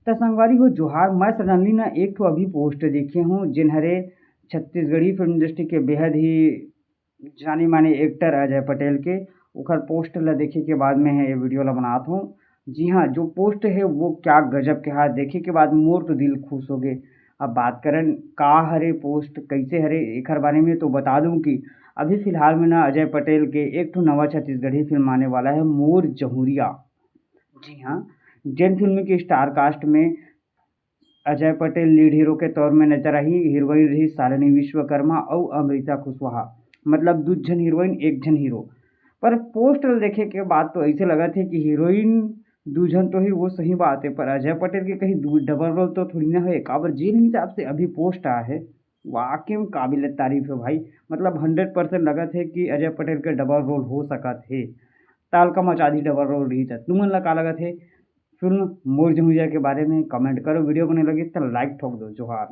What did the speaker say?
त संगवारी हो जोहार। मैं सडनली ना एक ठो अभी पोस्ट देखे हूँ जिन हरे छत्तीसगढ़ी फिल्म इंडस्ट्री के बेहद ही जाने माने एक्टर अजय पटेल के ओकर पोस्ट ला देखे के बाद में है ये वीडियो ला बनात हूँ। जी हाँ, जो पोस्ट है वो क्या गजब के है, देखे के बाद मोर तो दिल खुश हो गए। अब बात करन का हरे पोस्ट कैसे हरे एकर बारे में तो बता दूं कि अभी फिलहाल में ना अजय पटेल के एक ठो नवा छत्तीसगढ़ी फिल्म आने वाला है, मोर जहुरिया। जी हाँ, जैन फ़िल्म की स्टार कास्ट में अजय पटेल लीड हीरो के तौर में नज़र आई, हीरोइन रही शालिनी विश्वकर्मा और अमृता कुशवाहा। मतलब 2 झन हीरोइन 1 झन हीरो। पर पोस्टर देखे के बाद तो ऐसे लगा थे कि हीरोइन 2 झन तो ही वो सही बात है, पर अजय पटेल के कहीं दू डबल रोल तो थोड़ी ना है। काबर जिन हिसाब से अभी पोस्ट आया है, वाक़ई में काबिल तारीफ़ है भाई। मतलब 100% लगत है कि अजय पटेल के डबल रोल हो सकत हे। तहलका मचा दी डबल रोल रही त। तुमन ला का लगत हे? फ़िल्म मोर जमुइया के बारे में कमेंट करो। वीडियो बने लगे तो लाइक ठोक दो। जोहार।